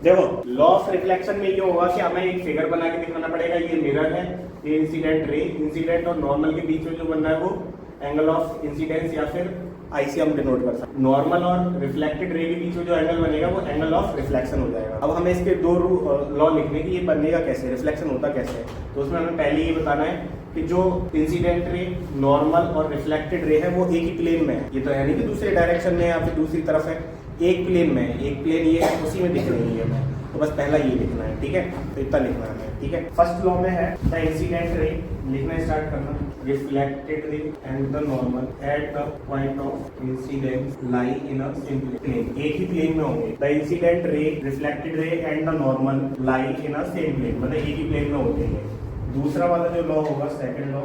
देखो law of reflection में ये होगा कि हमें एक फिगर बना के दिखाना पड़ेगा। ये मिरर है, ये इंसिडेंट रे, इंसिडेंट और नॉर्मल के बीच में जो बनना है वो एंगल ऑफ इंसिडेंस या फिर आई से हम डिनोट कर सकते हैं। नॉर्मल और रिफ्लेक्टेड रे के बीच में जो एंगल बनेगा वो एंगल ऑफ रिफ्लेक्शन हो जाएगा। अब हमें इसके दो लॉ लिखने की, ये बनेगा कैसे, रिफ्लेक्शन होता कैसे है। तो उसमें हमें पहले ये बताना है कि जो इंसिडेंट रे, नॉर्मल और रिफ्लेक्टेड रे है वो एक ही प्लेन में है। ये तो है नहीं कि दूसरे डायरेक्शन में या फिर दूसरी तरफ है, एक प्लेन में है। एक प्लेन ये है, उसी में दिख रही है हमें। तो बस पहला ये लिखना है, ठीक है। तो इतना लिखना है, ठीक है। फर्स्ट लॉ में है द इंसिडेंट रे, लिखना स्टार्ट करना, reflected ray and the normal at the point of incidence lie in a simple plane. एक ही प्लेन में होंगे। The incident ray, reflected ray and the normal lie in a same plane, मतलब एक ही प्लेन में होते हैं। दूसरा वाला जो लॉ होगा, second law,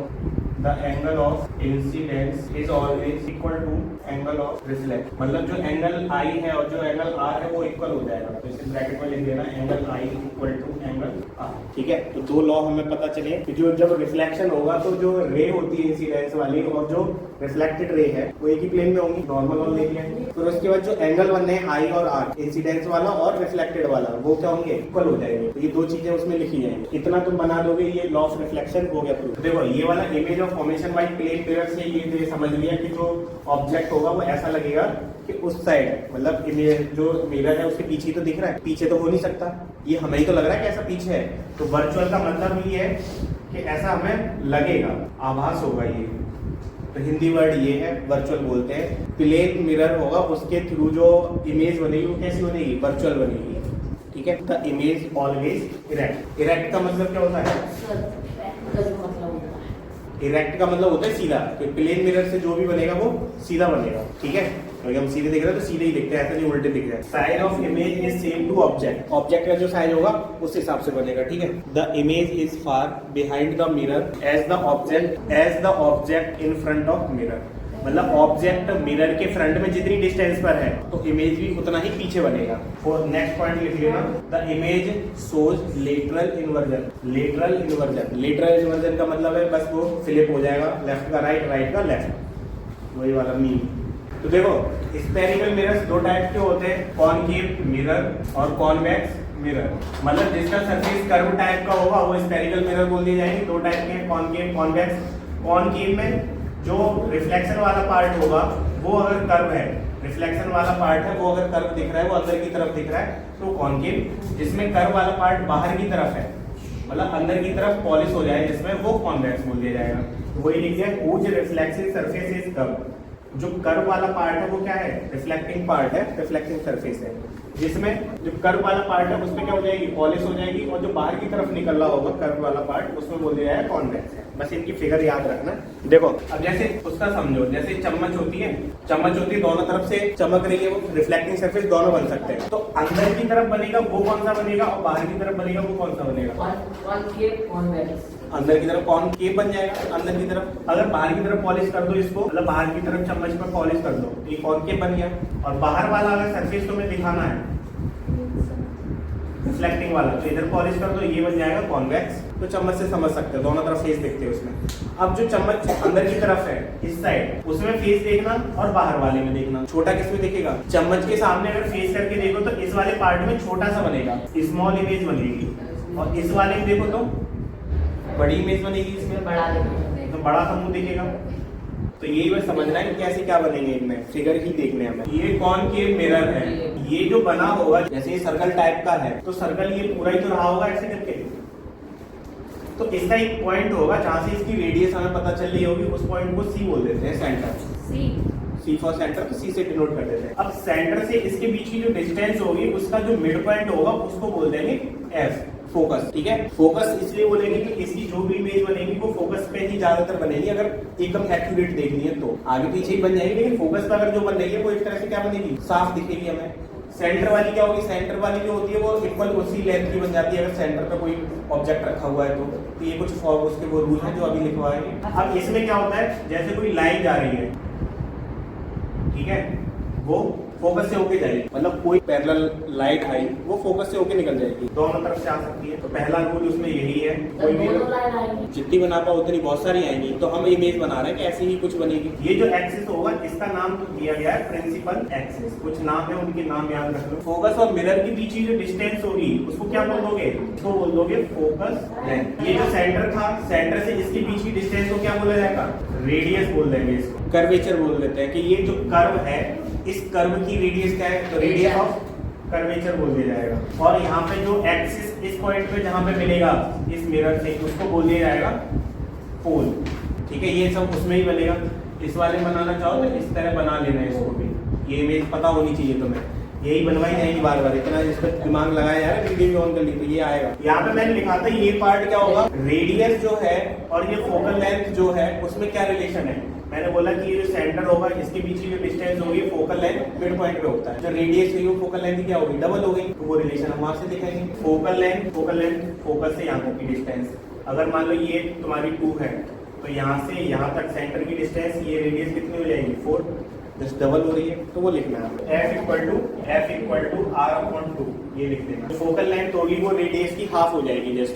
the angle of incidence is always equal to angle of reflect, मतलब जो एंगल आई है और जो एंगल आर है वो इक्वल हो जाएगा। तो इसे ब्रैकेट में लिख देना, angle I equal to angle R, ठीक है। तो दो लॉ हमें पता चले कि जो जब रिफ्लेक्शन होगा तो जो रे होती है इंसिडेंस वाली और जो रिफ्लेक्टेड रे है वो एक ही प्लेन में होंगी, नॉर्मल और लिख लेंगे। फिर उसके बाद जो एंगल बनने हैं आई और आर, इंसिडेंस वाला और रिफ्लेक्टेड वाला, वो क्या होंगे, इक्वल हो जाएंगे। तो ये दो चीजें उसमें लिखी जाएंगी। इतना तुम बना दोगे, ये लॉ ऑफ रिफ्लेक्शन हो गया प्रूफ। देखो ये वाला image of formation by plane mirror से ये समझ लिया कि जो ऑब्जेक्ट होगा वो ऐसा लगेगा कि उस साइड, मतलब इमेज जो मिरर है उसके पीछे तो दिख रहा है, पीछे तो हो नहीं सकता, ये हमें ही तो लग रहा है कि ऐसा पीछे है। तो वर्चुअल का मतलब ये है कि ऐसा हमें लगेगा, आभास होगा ये। तो हिंदी वर्ड ये है, वर्चुअल बोलते हैं। प्लेन मिरर होगा, उसके थ्रू जो इमेज बनेगी वो कैसी बनेगी, वर्चुअल बनेगी, ठीक है। The image always erect. Erect का मतलब क्या होता है, इरेक्ट का मतलब होता है सीधा। तो प्लेन मिरर से जो भी बनेगा वो सीधा बनेगा, ठीक है। तो हम सीधे दिख रहे हैं तो सीधे ही दिखते हैं, ऐसा नहीं उल्टे दिख रहे हैं। Size of image is same to object, object का जो साइज होगा उस हिसाब से बनेगा, ठीक है। The image is far behind the mirror as the object in front of mirror, मतलब ऑब्जेक्ट मिरर के फ्रंट में जितनी डिस्टेंस पर है तो इमेज भी उतना ही पीछे बनेगा। और नेक्स्ट पॉइंट लिख लेना, the image shows lateral inversion. Lateral inversion का मतलब है बस वो फ्लिप हो जाएगा, लेफ्ट का राइट, राइट का लेफ्ट, वही वाला मीन। तो देखो स्फेरिकल मिरर्स दो टाइप के होते हैं, कॉनकेव मिरर और कॉन्वेक्स मिरर। मतलब जिसका सरफेस कर्व टाइप का होगा वो स्फेरिकल मिरर बोल दिए जाएंगे। दो टाइप के, कॉनकेव, कॉन्वेक्स। कॉनकेव में जो रिफ्लेक्शन वाला पार्ट होगा वो अगर कर्व है, रिफ्लेक्शन वाला पार्ट है वो अगर कर्व दिख रहा है, वो अंदर की तरफ दिख रहा है तो कॉनकेव। जिसमें कर्व वाला पार्ट बाहर की तरफ है, मतलब अंदर की तरफ पॉलिश हो जाए जिसमें, वो कॉन्वेक्स बोल दिया जाएगा। तो वही लिख दिया, which reflecting surface is curve. जो कर्व वाला पार्ट है वो क्या है, रिफ्लेक्टिंग पार्ट है, रिफ्लेक्टिंग सरफेस है। जिसमें जो कर्व वाला पार्ट है उसमें क्या हो जाएगी, पॉलिश हो जाएगी, और जो बाहर की तरफ निकल रहा होगा कर्व वाला पार्ट उसमें बोल दिया है कॉन्वेक्स है। बस इनकी फिगर याद रखना। देखो अब जैसे उसका समझो, जैसे चम्मच होती है, दोनों तरफ से चमक रही है, वो रिफ्लेक्टिंग सरफेस दोनों बन सकते हैं। तो अंदर की तरफ बनेगा वो कौन सा बनेगा और बाहर की तरफ बनेगा वो कौन सा बनेगा, अंदर की तरफ कॉनकेव बन जाएगा। अंदर की तरफ अगर बाहर की तरफ पॉलिश कर दो इसको, मतलब बाहर की तरफ चम्मच पर पॉलिश कर दो तो ये कॉनकेव बन गया। और बाहर वाला अगर सरफेस तुम्हें दिखाना है रिफ्लेक्टिंग वाला, तो इधर पॉलिश कर दो, ये बन जाएगा कॉन्वेक्स। तो चम्मच से समझ सकते हो, दोनों तरफ फेस देखते हैं उसमें। अब जो चम्मच अंदर की तरफ है इस साइड, उसमें फेस देखना और बाहर वाले में देखना। छोटा किसमें दिखेगा, चम्मच के सामने अगर फेस करके देखो तो इस वाले पार्ट में छोटा सा बनेगा, स्मॉल इमेज बनेगी। और इस वाले में देखो तो बड़ी इमेज बनेगी, इसमें तो बड़ा सा मुंह दिखेगा। तो यही बस समझना है कि कैसे क्या बनेंगे, इनमें फिगर ही देखने हमें। ये कॉनकेव मिरर है, ये जो बना होगा जैसे ये सर्कल टाइप का है तो सर्कल ये पूरा ही तो रहा होगा ऐसे करके। तो इसका एक पॉइंट होगा जहां से इसकी रेडियस हमें पता चल रही होगी, उस पॉइंट को सी बोल देते हैं, सेंटर। सी फॉर सेंटर, तो सी से डिनोट कर देते हैं। अब सेंटर से इसके बीच की जो डिस्टेंस होगी उसका जो मिड पॉइंट होगा उसको बोल देंगे एफ, फोकस, ठीक है। फोकस इसलिए बोलेंगे कि इसकी जो भी इमेज बनेगी वो फोकस पे ही ज्यादातर बनेगी। अगर एकदम एक्यूरेट देखनी है तो आगे पीछे ही बन जाएगी, लेकिन फोकस पे अगर जो बन रही है वो एक तरह से क्या बनेगी, साफ दिखेगी हमें। सेंटर वाली क्या होगी, सेंटर वाली जो होती है वो इक्वल उसी लेंथ की बन जाती है अगर सेंटर पे कोई ऑब्जेक्ट रखा हुआ है तो ये कुछ उसके वो रूल है जो अभी लिखवाएंगे। अब इसमें क्या होता है, जैसे कोई लाइन जा रही है, ठीक है, वो फोकस से होके जाएगी, मतलब कोई पैरेलल लाइट आई वो फोकस से होके निकल जाएगी, दोनों तरफ से आ सकती है। तो पहला रूल उसमें यही है, कोई भी जितनी बना पाओ उतनी बहुत सारी आएंगी। तो हम इमेज बना रहे हैं कि ऐसी ही कुछ बनेगी। ये जो एक्सिस होगा इसका नाम दिया गया है प्रिंसिपल एक्सिस, कुछ नाम है उनके नाम याद रख लो। फोकस और मिरर के बीच की जो डिस्टेंस होगी उसको क्या बोल दोगे, इसको बोल दोगे फोकस लेंथ। ये जो सेंटर था, सेंटर से इसके बीच की डिस्टेंस को क्या बोला जाएगा, रेडियस बोल देंगे, इसको कर्वेचर बोल देते हैं। कि ये जो कर्व है इस कर्व की रेडियस क्या है, तो रेडियस ऑफ कर्वेचर बोल दिया जाएगा। और यहाँ पे जो एक्सिस इस पॉइंट पे जहाँ पे मिलेगा इस मिरर से, उसको बोल दिया जाएगा पोल। ठीक है, ये सब उसमें ही बनेगा। इस वाले बनाना चाहो तो इस तरह बना लेना है इसको भी, ये इमेज पता होनी चाहिए तुम्हें, यही बनवाई जाएगी बार बार, इतना इस पर दिमाग लगाया जा रहा है, वीडियो भी ऑन कर ली तो ये आएगा। यहाँ पे मैंने लिखा था ये पार्ट क्या होगा, रेडियस जो है और ये फोकल लेंथ जो है उसमें क्या रिलेशन है। मैंने बोला कि ये जो सेंटर होगा इसके बीच की जो डिस्टेंस होगी फोकल लेंथ मिड पॉइंट पे होता है, जो रेडियस है वो फोकल लेंथ क्या होगी, डबल हो गई। तो वो रिलेशन हम वहां से दिखाएंगे, फोकल लेंथ फोकस से यहाँ तक की डिस्टेंस। अगर मान लो ये तुम्हारी 2 है तो यहाँ से यहाँ तक सेंटर की डिस्टेंस, ये रेडियस कितनी हो जाएगी 4, जस्ट डबल हो रही है। तो वो लिखना है F = R/2, ये लिख देना। फोकल लेंथ होगी वो रेडियस की हाफ हो जाएगी जस्ट।